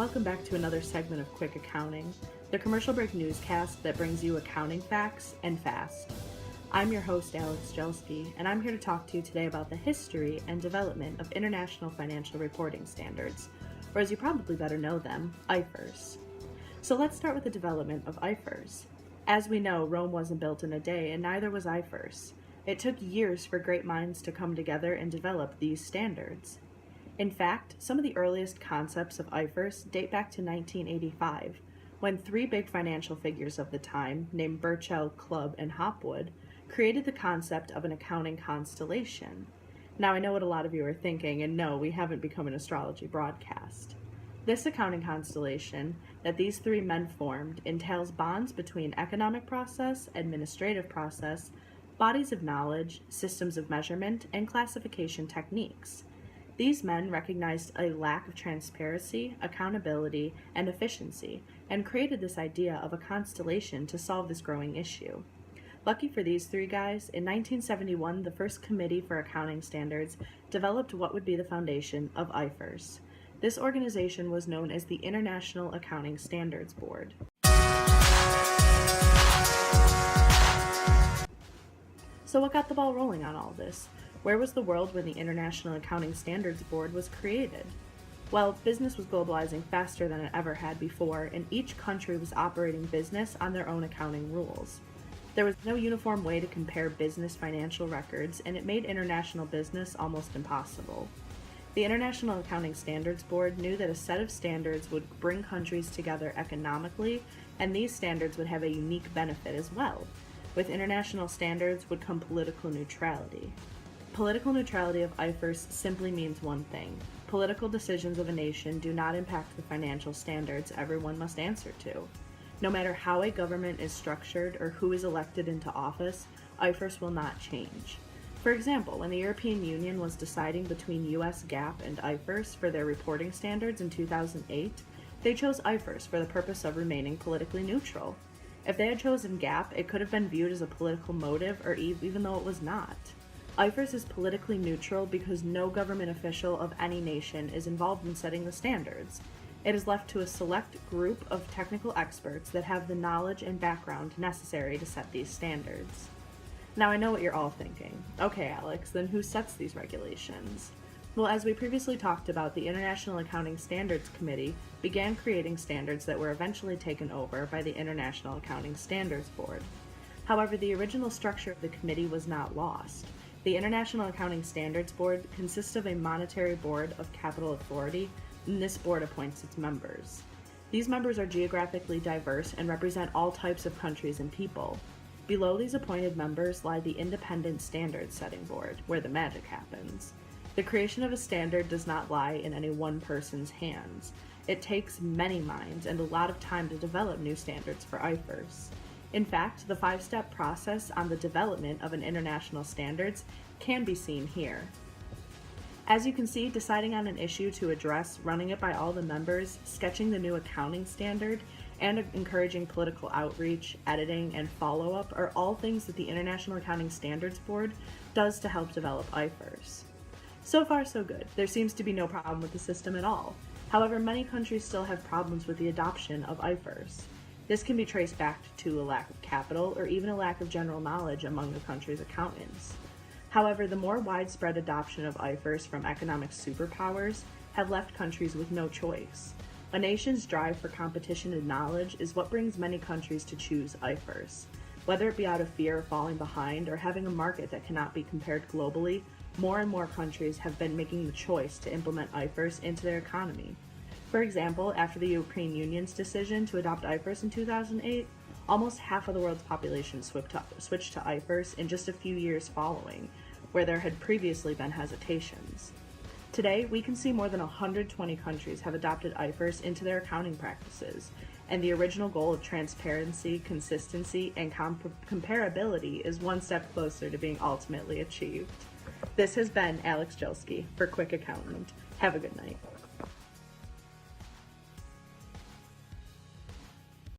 welcome back to another segment of Quick Accounting, the commercial break newscast that brings you accounting facts and fast. I'm your host, Alex Jelski, and I'm here to talk to you today about the history and development of International Financial Reporting Standards, or as you probably better know them, IFRS. So let's start with the development of IFRS. As we know, Rome wasn't built in a day, and neither was IFRS. It took years for great minds to come together and develop these standards. In fact, some of the earliest concepts of IFRS date back to 1985, when three big financial figures of the time, named Burchell, Clubb, and Hopwood, created the concept of an accounting constellation. Now, I know what a lot of you are thinking, and no, we haven't become an astrology broadcast. This accounting constellation that these three men formed entails bonds between economic process, administrative process, bodies of knowledge, systems of measurement, and classification techniques. These men recognized a lack of transparency, accountability, and efficiency, and created this idea of a constellation to solve this growing issue. Lucky for these three guys, in 1971, the first Committee for Accounting Standards developed what would be the foundation of IFRS. This organization was known as the International Accounting Standards Board. So what got the ball rolling on all this? Where was the world when the International Accounting Standards Board was created? Well, business was globalizing faster than it ever had before, and each country was operating business on their own accounting rules. There was no uniform way to compare business financial records, and it made international business almost impossible. The International Accounting Standards Board knew that a set of standards would bring countries together economically, and these standards would have a unique benefit as well. With international standards would come political neutrality. Political neutrality of IFRS simply means one thing. Political decisions of a nation do not impact the financial standards everyone must answer to. No matter how a government is structured or who is elected into office, IFRS will not change. For example, when the European Union was deciding between US GAAP and IFRS for their reporting standards in 2008, they chose IFRS for the purpose of remaining politically neutral. If they had chosen GAAP, it could have been viewed as a political motive, or even though it was not. IFRS is politically neutral because no government official of any nation is involved in setting the standards. It is left to a select group of technical experts that have the knowledge and background necessary to set these standards. Now I know what you're all thinking. Okay, Alex, then who sets these regulations? Well, as we previously talked about, the International Accounting Standards Committee began creating standards that were eventually taken over by the International Accounting Standards Board. However, the original structure of the committee was not lost. The International Accounting Standards Board consists of a monetary board of capital authority, and this board appoints its members. These members are geographically diverse and represent all types of countries and people. Below these appointed members lie the Independent Standards Setting Board, where the magic happens. The creation of a standard does not lie in any one person's hands. It takes many minds and a lot of time to develop new standards for IFRS. In fact, the 5-step process on the development of an international standards can be seen here. As you can see, deciding on an issue to address, running it by all the members, sketching the new accounting standard, and encouraging political outreach, editing, and follow-up are all things that the International Accounting Standards Board does to help develop IFRS. So far, so good. There seems to be no problem with the system at all. However, many countries still have problems with the adoption of IFRS. This can be traced back to a lack of capital or even a lack of general knowledge among the country's accountants. However, the more widespread adoption of IFRS from economic superpowers have left countries with no choice. A nation's drive for competition and knowledge is what brings many countries to choose IFRS. Whether it be out of fear of falling behind or having a market that cannot be compared globally, more and more countries have been making the choice to implement IFRS into their economy. For example, after the European Union's decision to adopt IFRS in 2008, almost half of the world's population switched to IFRS in just a few years following, where there had previously been hesitations. Today, we can see more than 120 countries have adopted IFRS into their accounting practices, and the original goal of transparency, consistency, and comparability is one step closer to being ultimately achieved. This has been Alex Jelski for Quick Accountant. Have a good night.